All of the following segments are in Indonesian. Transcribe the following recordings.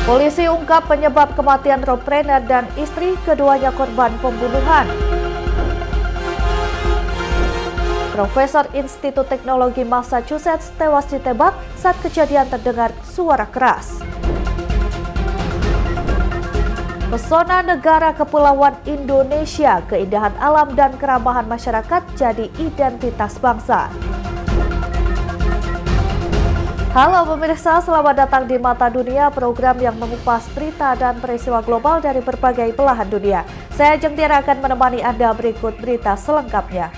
Polisi ungkap penyebab kematian roadrunner dan istri keduanya korban pembunuhan. Profesor Institut Teknologi Massachusetts tewas ditembak saat kejadian terdengar suara keras. Pesona negara kepulauan Indonesia, keindahan alam dan keramahan masyarakat jadi identitas bangsa. Halo pemirsa, selamat datang di Mata Dunia, program yang mengupas berita dan peristiwa global dari berbagai belahan dunia. Saya Jeng Tiara akan menemani Anda berikut berita selengkapnya.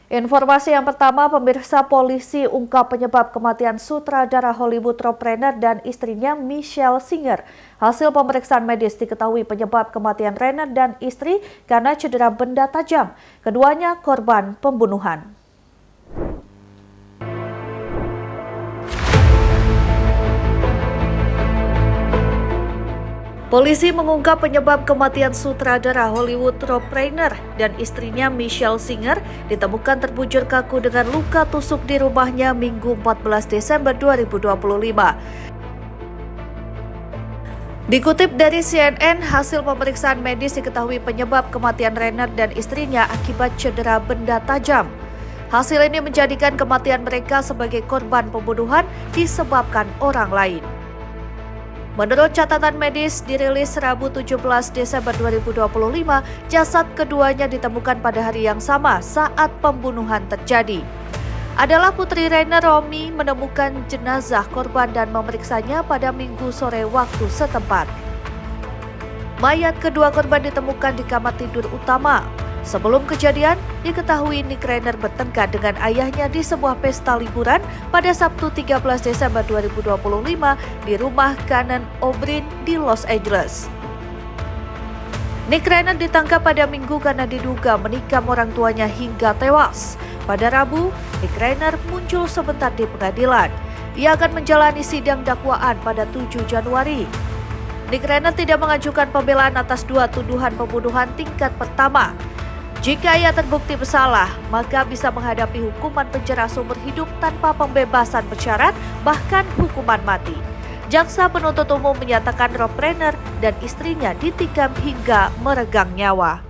Informasi yang pertama, pemirsa, polisi ungkap penyebab kematian sutradara Hollywood Rob Reiner dan istrinya Michelle Singer. Hasil pemeriksaan medis diketahui penyebab kematian Reiner dan istri karena cedera benda tajam. Keduanya korban pembunuhan. Polisi mengungkap penyebab kematian sutradara Hollywood Rob Reiner dan istrinya Michelle Singer ditemukan terbujur kaku dengan luka tusuk di rumahnya Minggu 14 Desember 2025. Dikutip dari CNN, hasil pemeriksaan medis diketahui penyebab kematian Reiner dan istrinya akibat cedera benda tajam. Hasil ini menjadikan kematian mereka sebagai korban pembunuhan disebabkan orang lain. Menurut catatan medis dirilis Rabu 17 Desember 2025, jasad keduanya ditemukan pada hari yang sama saat pembunuhan terjadi. Adalah putri Reiner, Romy, menemukan jenazah korban dan memeriksanya pada Minggu sore waktu setempat. Mayat kedua korban ditemukan di kamar tidur utama. Sebelum kejadian, diketahui Nick Reiner bertengkar dengan ayahnya di sebuah pesta liburan pada Sabtu 13 Desember 2025 di rumah Cannon O'Brien di Los Angeles. Nick Reiner ditangkap pada Minggu karena diduga menikam orang tuanya hingga tewas. Pada Rabu, Nick Reiner muncul sebentar di pengadilan. Ia akan menjalani sidang dakwaan pada 7 Januari. Nick Reiner tidak mengajukan pembelaan atas dua tuduhan pembunuhan tingkat pertama. Jika ia terbukti bersalah, maka bisa menghadapi hukuman penjara seumur hidup tanpa pembebasan bersyarat, bahkan hukuman mati. Jaksa penuntut umum menyatakan Rob Reiner dan istrinya ditikam hingga meregang nyawa.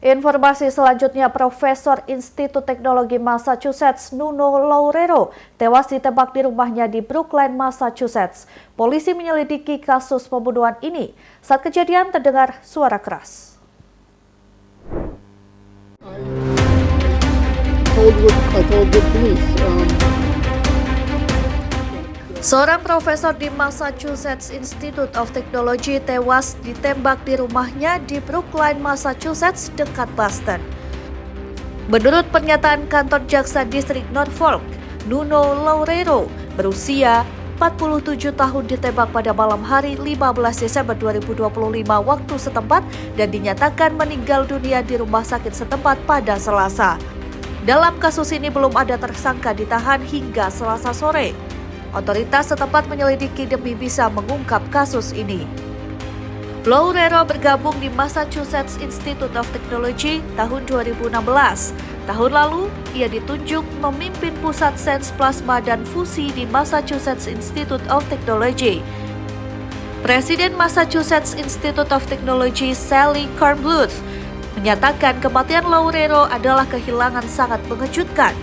Informasi selanjutnya, Profesor Institut Teknologi Massachusetts Nuno Loureiro tewas ditembak di rumahnya di Brookline, Massachusetts. Polisi menyelidiki kasus pembunuhan ini. Saat kejadian terdengar suara keras. Seorang profesor di Massachusetts Institute of Technology tewas ditembak di rumahnya di Brookline, Massachusetts, dekat Boston. Menurut pernyataan kantor jaksa distrik Norfolk, Nuno Loureiro berusia 47 tahun ditembak pada malam hari 15 Desember 2025 waktu setempat dan dinyatakan meninggal dunia di rumah sakit setempat pada Selasa. Dalam kasus ini belum ada tersangka ditahan hingga Selasa sore. Otoritas setempat menyelidiki demi bisa mengungkap kasus ini. Loureiro bergabung di Massachusetts Institute of Technology tahun 2016. Tahun lalu, ia ditunjuk memimpin pusat sains plasma dan fusi di Massachusetts Institute of Technology. Presiden Massachusetts Institute of Technology Sally Kornbluth menyatakan kematian Loureiro adalah kehilangan sangat mengejutkan.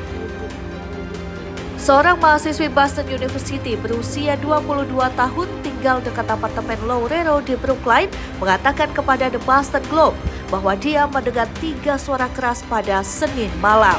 Seorang mahasiswi Boston University berusia 22 tahun tinggal dekat apartemen Loureiro di Brookline mengatakan kepada The Boston Globe bahwa dia mendengar 3 suara keras pada Senin malam.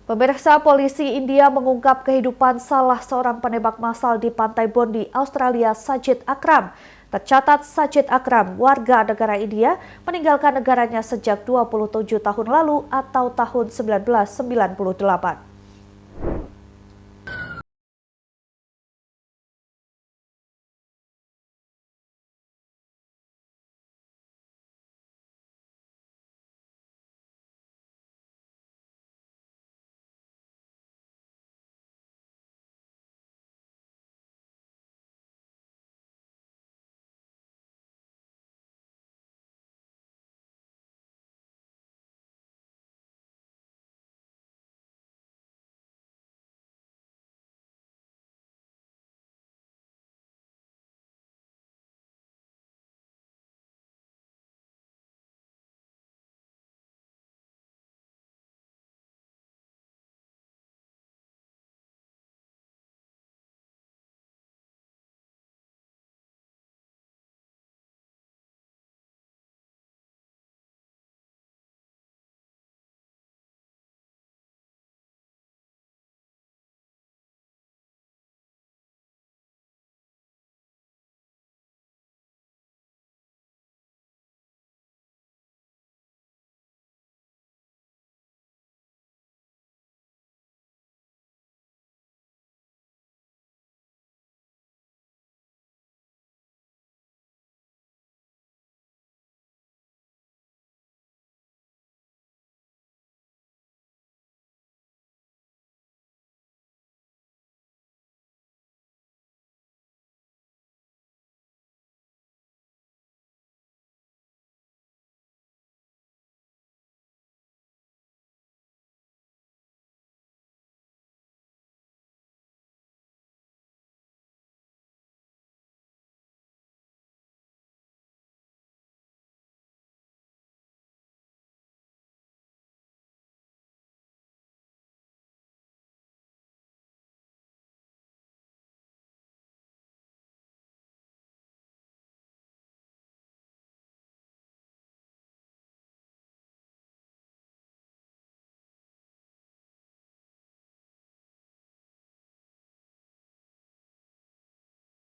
Pemirsa, polisi India mengungkap kehidupan salah seorang penembak massal di Pantai Bondi, Australia, Sajid Akram. Tercatat Sajid Akram, warga negara India, meninggalkan negaranya sejak 27 tahun lalu atau tahun 1998.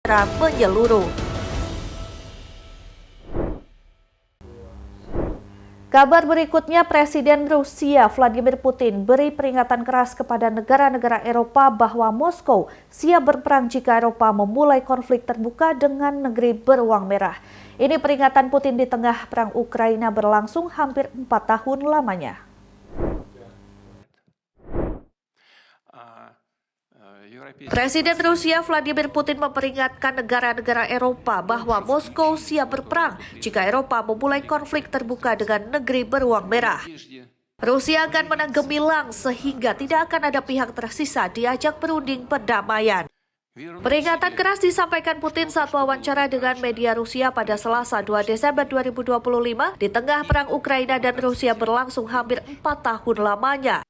menyeluruh. Kabar berikutnya, Presiden Rusia Vladimir Putin beri peringatan keras kepada negara-negara Eropa bahwa Moskow siap berperang jika Eropa memulai konflik terbuka dengan negeri beruang merah. Ini peringatan Putin di tengah perang Ukraina berlangsung hampir 4 tahun lamanya. Presiden Rusia Vladimir Putin memperingatkan negara-negara Eropa bahwa Moskow siap berperang jika Eropa memulai konflik terbuka dengan negeri beruang merah. Rusia akan menang gemilang sehingga tidak akan ada pihak tersisa diajak berunding perdamaian. Peringatan keras disampaikan Putin saat wawancara dengan media Rusia pada Selasa 2 Desember 2025 di tengah perang Ukraina dan Rusia berlangsung hampir 4 tahun lamanya.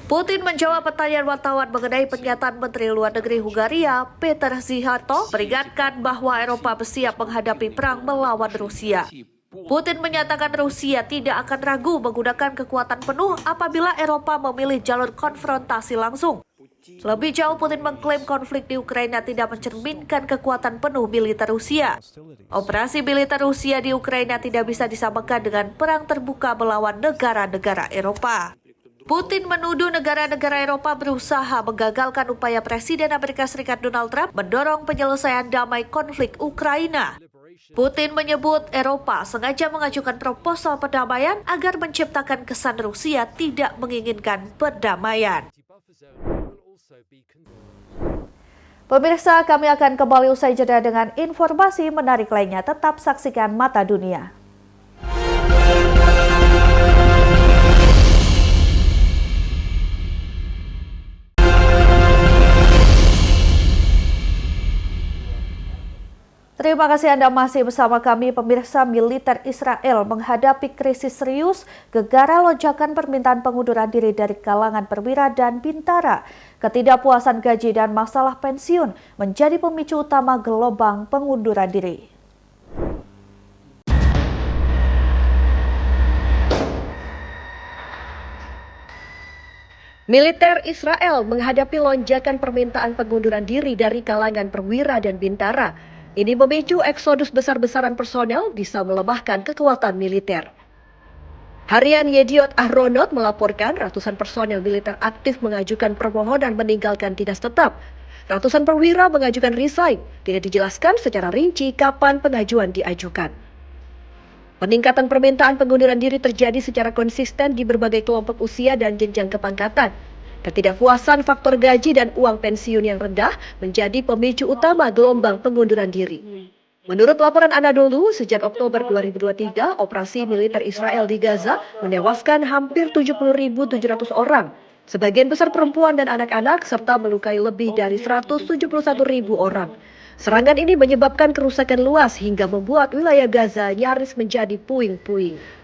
Putin menjawab pertanyaan wartawan mengenai pernyataan Menteri Luar Negeri Hungaria, Peter Szijjártó, peringatkan bahwa Eropa bersiap menghadapi perang melawan Rusia. Putin menyatakan Rusia tidak akan ragu menggunakan kekuatan penuh apabila Eropa memilih jalur konfrontasi langsung. Lebih jauh, Putin mengklaim konflik di Ukraina tidak mencerminkan kekuatan penuh militer Rusia. Operasi militer Rusia di Ukraina tidak bisa disamakan dengan perang terbuka melawan negara-negara Eropa. Putin menuduh negara-negara Eropa berusaha menggagalkan upaya Presiden Amerika Serikat Donald Trump mendorong penyelesaian damai konflik Ukraina. Putin menyebut Eropa sengaja mengajukan proposal perdamaian agar menciptakan kesan Rusia tidak menginginkan perdamaian. Pemirsa, kami akan kembali usai jeda dengan informasi menarik lainnya. Tetap saksikan Mata Dunia. Terima kasih Anda masih bersama kami. Pemirsa, militer Israel menghadapi krisis serius gegara lonjakan permintaan pengunduran diri dari kalangan perwira dan bintara. Ketidakpuasan gaji dan masalah pensiun menjadi pemicu utama gelombang pengunduran diri. Militer Israel menghadapi lonjakan permintaan pengunduran diri dari kalangan perwira dan bintara. Ini memicu eksodus besar-besaran personel bisa melemahkan kekuatan militer. Harian Yediot Ahronot melaporkan ratusan personel militer aktif mengajukan permohonan meninggalkan dinas tetap. Ratusan perwira mengajukan resign. Tidak dijelaskan secara rinci kapan pengajuan diajukan. Peningkatan permintaan pengunduran diri terjadi secara konsisten di berbagai kelompok usia dan jenjang kepangkatan. Ketidakpuasan faktor gaji dan uang pensiun yang rendah menjadi pemicu utama gelombang pengunduran diri. Menurut laporan Anadolu, sejak Oktober 2023, operasi militer Israel di Gaza menewaskan hampir 70.700 orang. Sebagian besar perempuan dan anak-anak serta melukai lebih dari 171.000 orang. Serangan ini menyebabkan kerusakan luas hingga membuat wilayah Gaza nyaris menjadi puing-puing.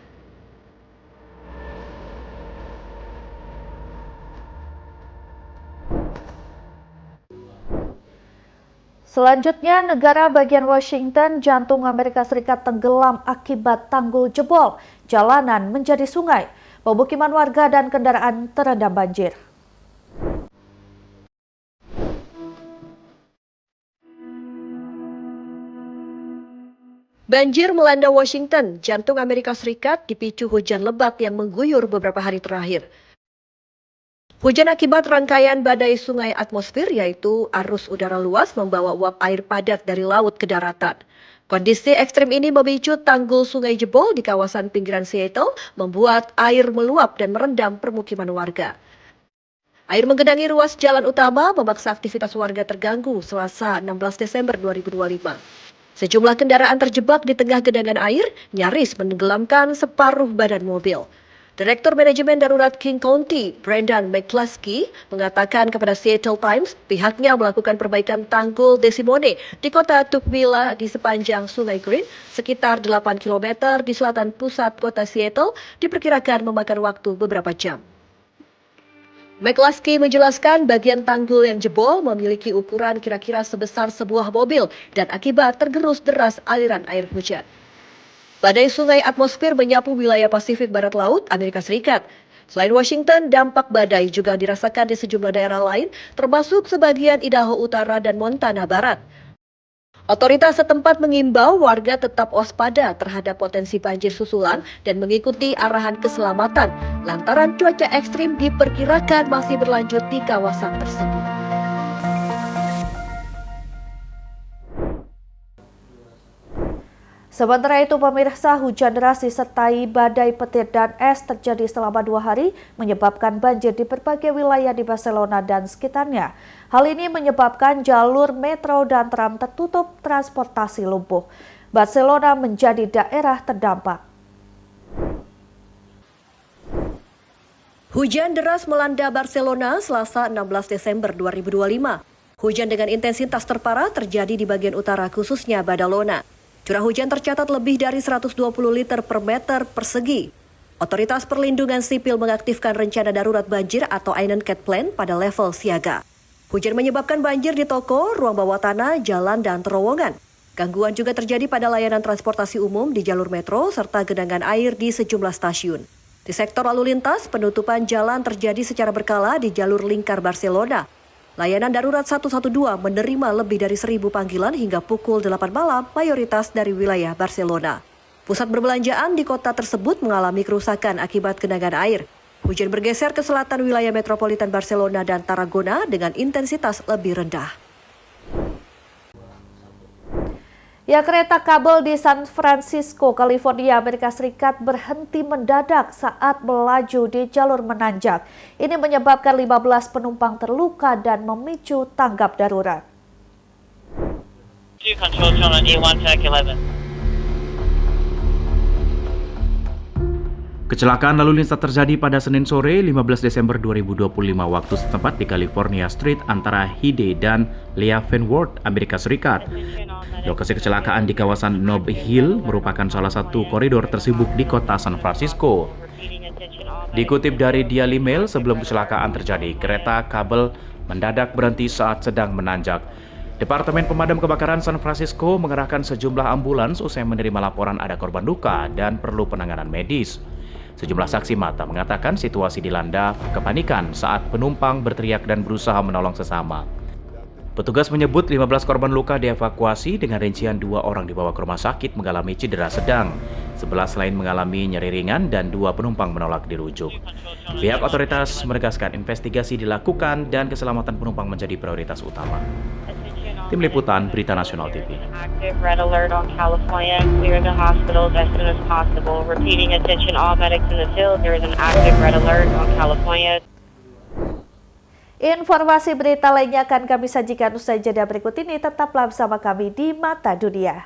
Selanjutnya, negara bagian Washington, jantung Amerika Serikat tenggelam akibat tanggul jebol. Jalanan menjadi sungai. Pemukiman warga dan kendaraan terendam banjir. Banjir melanda Washington, jantung Amerika Serikat, dipicu hujan lebat yang mengguyur beberapa hari terakhir. Hujan akibat rangkaian badai sungai atmosfer, yaitu arus udara luas membawa uap air padat dari laut ke daratan. Kondisi ekstrim ini memicu tanggul sungai jebol di kawasan pinggiran Seattle, membuat air meluap dan merendam permukiman warga. Air menggenangi ruas jalan utama, memaksa aktivitas warga terganggu Selasa 16 Desember 2025. Sejumlah kendaraan terjebak di tengah genangan air, nyaris menenggelamkan separuh badan mobil. Direktur Manajemen Darurat King County, Brendan McCluskey, mengatakan kepada Seattle Times pihaknya melakukan perbaikan tanggul Desimone di kota Tukwila di sepanjang Sungai Green, sekitar 8 km di selatan pusat kota Seattle, diperkirakan memakan waktu beberapa jam. McCluskey menjelaskan bagian tanggul yang jebol memiliki ukuran kira-kira sebesar sebuah mobil dan akibat tergerus deras aliran air hujan. Badai sungai atmosfer menyapu wilayah Pasifik Barat Laut, Amerika Serikat. Selain Washington, dampak badai juga dirasakan di sejumlah daerah lain, termasuk sebagian Idaho Utara dan Montana Barat. Otoritas setempat mengimbau warga tetap waspada terhadap potensi banjir susulan dan mengikuti arahan keselamatan lantaran cuaca ekstrim diperkirakan masih berlanjut di kawasan tersebut. Sementara itu, pemirsa, hujan deras disertai badai petir dan es terjadi selama 2 hari, menyebabkan banjir di berbagai wilayah di Barcelona dan sekitarnya. Hal ini menyebabkan jalur metro dan tram tertutup, transportasi lumpuh. Barcelona menjadi daerah terdampak. Hujan deras melanda Barcelona Selasa 16 Desember 2025. Hujan dengan intensitas terparah terjadi di bagian utara, khususnya Badalona. Curah hujan tercatat lebih dari 120 liter per meter persegi. Otoritas Perlindungan Sipil mengaktifkan rencana darurat banjir atau Einenket Plan pada level siaga. Hujan menyebabkan banjir di toko, ruang bawah tanah, jalan, dan terowongan. Gangguan juga terjadi pada layanan transportasi umum di jalur metro serta genangan air di sejumlah stasiun. Di sektor lalu lintas, penutupan jalan terjadi secara berkala di jalur lingkar Barcelona. Layanan darurat 112 menerima lebih dari 1.000 panggilan hingga pukul 8 malam, mayoritas dari wilayah Barcelona. Pusat perbelanjaan di kota tersebut mengalami kerusakan akibat genangan air. Hujan bergeser ke selatan wilayah metropolitan Barcelona dan Tarragona dengan intensitas lebih rendah. Ya, kereta kabel di San Francisco, California, Amerika Serikat berhenti mendadak saat melaju di jalur menanjak. Ini menyebabkan 15 penumpang terluka dan memicu tanggap darurat. Control on A1 TAC 11. Kecelakaan lalu lintas terjadi pada Senin sore 15 Desember 2025 waktu setempat di California Street antara Hyde dan Leavenworth, Amerika Serikat. Lokasi kecelakaan di kawasan Nob Hill merupakan salah satu koridor tersibuk di kota San Francisco. Dikutip dari Daily Mail, sebelum kecelakaan terjadi, kereta kabel mendadak berhenti saat sedang menanjak. Departemen Pemadam Kebakaran San Francisco mengerahkan sejumlah ambulans usai menerima laporan ada korban luka dan perlu penanganan medis. Sejumlah saksi mata mengatakan situasi dilanda kepanikan saat penumpang berteriak dan berusaha menolong sesama. Petugas menyebut 15 korban luka dievakuasi dengan rincian 2 orang dibawa ke rumah sakit mengalami cedera sedang. 11 lain mengalami nyeri ringan dan 2 penumpang menolak dirujuk. Pihak otoritas menegaskan investigasi dilakukan dan keselamatan penumpang menjadi prioritas utama. Tim Liputan Berita Nasional TV. Active red alert on California. Clear the hospitals as soon as possible. Repeating, attention all medics in the field. There is an active red alert on California. Informasi berita lainnya akan kami sajikan usai jeda berikut ini. Tetaplah bersama kami di Mata Dunia.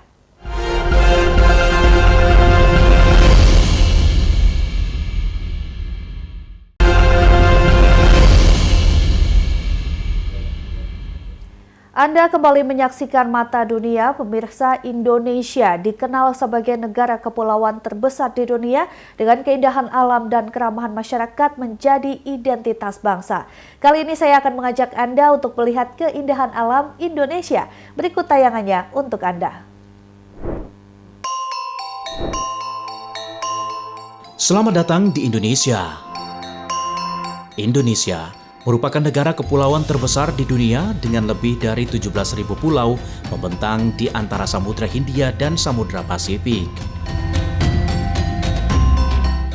Anda kembali menyaksikan Mata Dunia. Pemirsa, Indonesia dikenal sebagai negara kepulauan terbesar di dunia dengan keindahan alam dan keramahan masyarakat menjadi identitas bangsa. Kali ini saya akan mengajak Anda untuk melihat keindahan alam Indonesia. Berikut tayangannya untuk Anda. Selamat datang di Indonesia. Indonesia merupakan negara kepulauan terbesar di dunia dengan lebih dari 17.000 pulau membentang di antara Samudra Hindia dan Samudra Pasifik.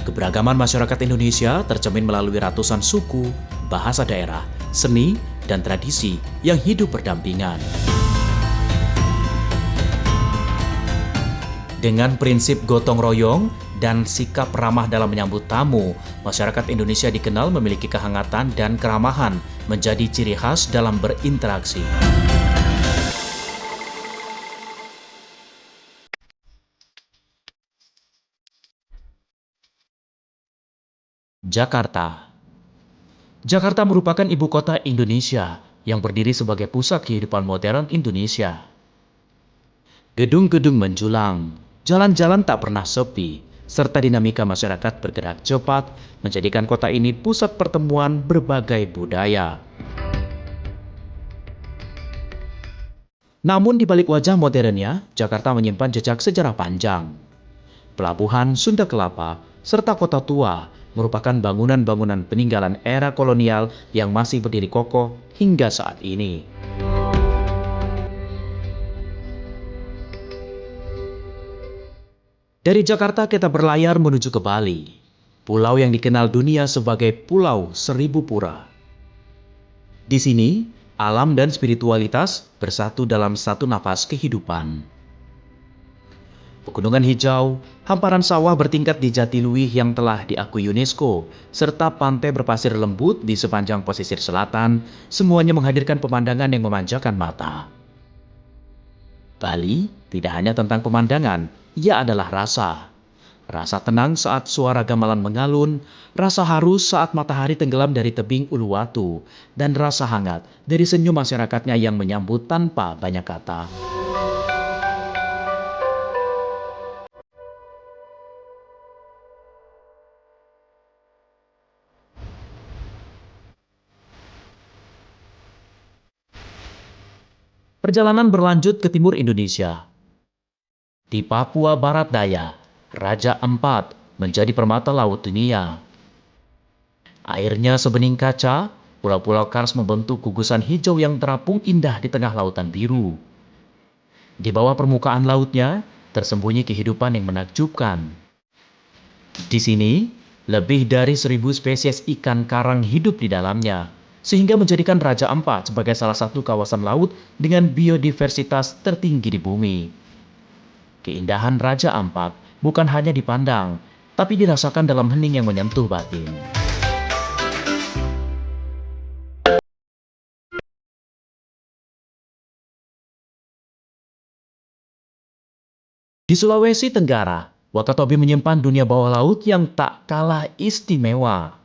Keberagaman masyarakat Indonesia tercermin melalui ratusan suku, bahasa daerah, seni, dan tradisi yang hidup berdampingan. Dengan prinsip gotong royong dan sikap ramah dalam menyambut tamu, masyarakat Indonesia dikenal memiliki kehangatan dan keramahan menjadi ciri khas dalam berinteraksi. Jakarta. Jakarta merupakan ibu kota Indonesia yang berdiri sebagai pusat kehidupan modern Indonesia. Gedung-gedung menjulang, jalan-jalan tak pernah sepi, serta dinamika masyarakat bergerak cepat menjadikan kota ini pusat pertemuan berbagai budaya. Namun di balik wajah modernnya, Jakarta menyimpan jejak sejarah panjang. Pelabuhan Sunda Kelapa serta Kota Tua merupakan bangunan-bangunan peninggalan era kolonial yang masih berdiri kokoh hingga saat ini. Dari Jakarta kita berlayar menuju ke Bali, pulau yang dikenal dunia sebagai Pulau Seribu Pura. Di sini, alam dan spiritualitas bersatu dalam satu napas kehidupan. Pegunungan hijau, hamparan sawah bertingkat di Jatiluwih yang telah diakui UNESCO, serta pantai berpasir lembut di sepanjang pesisir selatan, semuanya menghadirkan pemandangan yang memanjakan mata. Bali tidak hanya tentang pemandangan, ia adalah rasa. Rasa tenang saat suara gamelan mengalun, rasa haru saat matahari tenggelam dari tebing Uluwatu, dan rasa hangat dari senyum masyarakatnya yang menyambut tanpa banyak kata. Perjalanan berlanjut ke timur Indonesia. Di Papua Barat Daya, Raja Ampat menjadi permata laut dunia. Airnya sebening kaca, pulau-pulau Kars membentuk gugusan hijau yang terapung indah di tengah lautan biru. Di bawah permukaan lautnya, tersembunyi kehidupan yang menakjubkan. Di sini, lebih dari 1.000 spesies ikan karang hidup di dalamnya, sehingga menjadikan Raja Ampat sebagai salah satu kawasan laut dengan biodiversitas tertinggi di bumi. Keindahan Raja Ampat bukan hanya dipandang, tapi dirasakan dalam hening yang menyentuh batin. Di Sulawesi Tenggara, Wakatobi menyimpan dunia bawah laut yang tak kalah istimewa.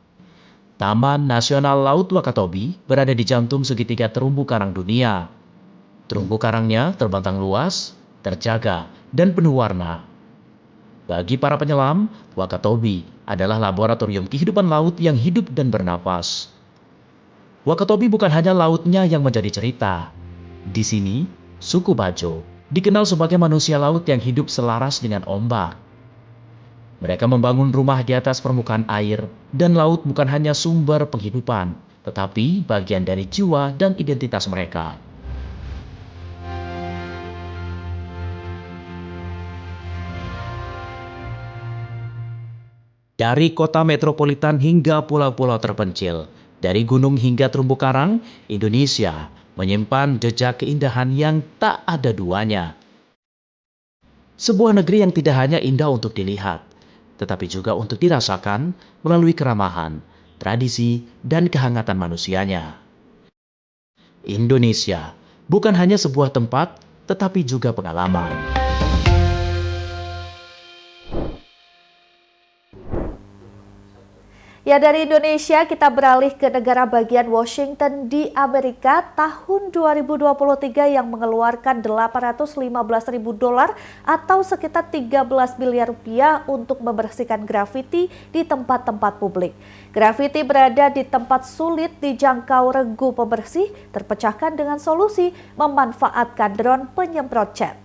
Taman Nasional Laut Wakatobi berada di jantung segitiga terumbu karang dunia. Terumbu karangnya terbentang luas, terjaga, dan penuh warna. Bagi para penyelam, Wakatobi adalah laboratorium kehidupan laut yang hidup dan bernapas. Wakatobi bukan hanya lautnya yang menjadi cerita. Di sini, suku Bajo dikenal sebagai manusia laut yang hidup selaras dengan ombak. Mereka membangun rumah di atas permukaan air, dan laut bukan hanya sumber penghidupan, tetapi bagian dari jiwa dan identitas mereka. Dari kota metropolitan hingga pulau-pulau terpencil, dari gunung hingga terumbu karang, Indonesia menyimpan jejak keindahan yang tak ada duanya. Sebuah negeri yang tidak hanya indah untuk dilihat, tetapi juga untuk dirasakan melalui keramahan, tradisi, dan kehangatan manusianya. Indonesia bukan hanya sebuah tempat, tetapi juga pengalaman. Ya, dari Indonesia kita beralih ke negara bagian Washington di Amerika. Tahun 2023 yang mengeluarkan $815.000 atau sekitar 13 miliar rupiah untuk membersihkan grafiti di tempat-tempat publik. Grafiti berada di tempat sulit dijangkau regu pembersih, terpecahkan dengan solusi memanfaatkan drone penyemprot cat.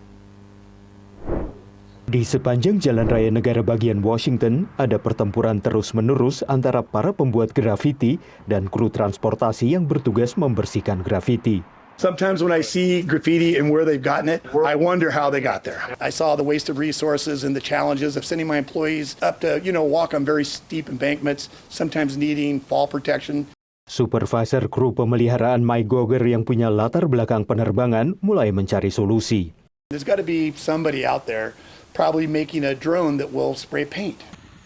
Di sepanjang jalan raya negara bagian Washington, ada pertempuran terus-menerus antara para pembuat grafiti dan kru transportasi yang bertugas membersihkan grafiti. Sometimes when I see graffiti and where they've gotten it, I wonder how they got there. I saw the wasted resources and the challenges of sending my employees up to, walk on very steep embankments, sometimes needing fall protection. Supervisor kru pemeliharaan Mike Goger yang punya latar belakang penerbangan mulai mencari solusi. There's got to be somebody out there probably making a drone that will spray paint.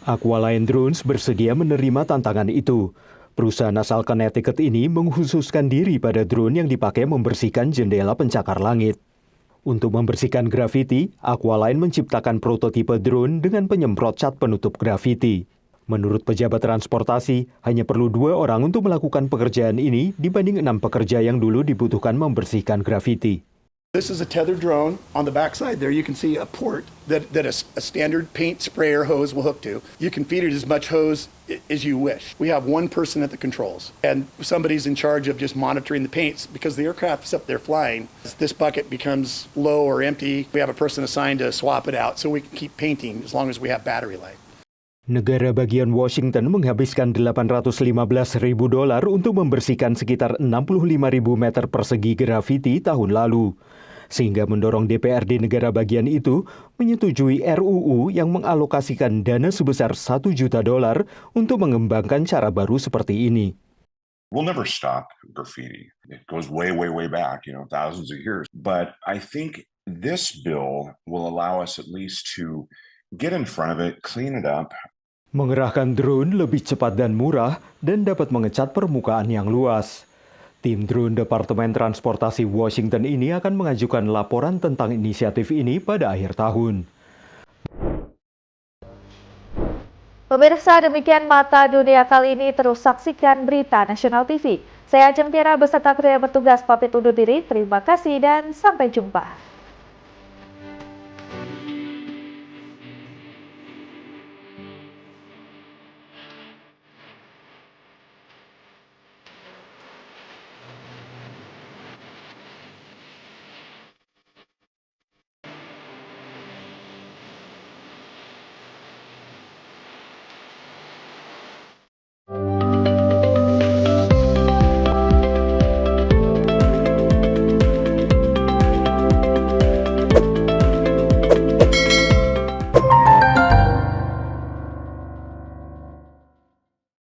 Aqualine Drones bersedia menerima tantangan itu. Perusahaan asal Connecticut ini mengkhususkan diri pada drone yang dipakai membersihkan jendela pencakar langit. Untuk membersihkan grafiti, Aqualine menciptakan prototipe drone dengan penyemprot cat penutup grafiti. Menurut pejabat transportasi, hanya perlu 2 orang untuk melakukan pekerjaan ini dibanding 6 pekerja yang dulu dibutuhkan membersihkan grafiti. This is a tethered drone. On the backside there, you can see a port that a standard paint sprayer hose will hook to. You can feed it as much hose as you wish. We have one person at the controls, and somebody's in charge of just monitoring the paints because the aircraft is up there flying. As this bucket becomes low or empty, we have a person assigned to swap it out so we can keep painting as long as we have battery life. Negara bagian Washington menghabiskan $815.000 untuk membersihkan sekitar 65.000 meter persegi grafiti tahun lalu. sehingga mendorong DPRD negara bagian itu menyetujui RUU yang mengalokasikan dana sebesar $1 juta untuk mengembangkan cara baru seperti ini. We'll never stop graffiti. It goes way, way, way back, thousands of years. But I think this bill will allow us at least to get in front of it, clean it up. Mengerahkan drone lebih cepat dan murah dan dapat mengecat permukaan yang luas. Tim drone Departemen Transportasi Washington ini akan mengajukan laporan tentang inisiatif ini pada akhir tahun. Pemirsa, demikian Mata Dunia kali ini. Terus saksikan berita Nasional TV. Saya Ajeng Tiara beserta kru yang bertugas pamit undur diri. Terima kasih dan sampai jumpa.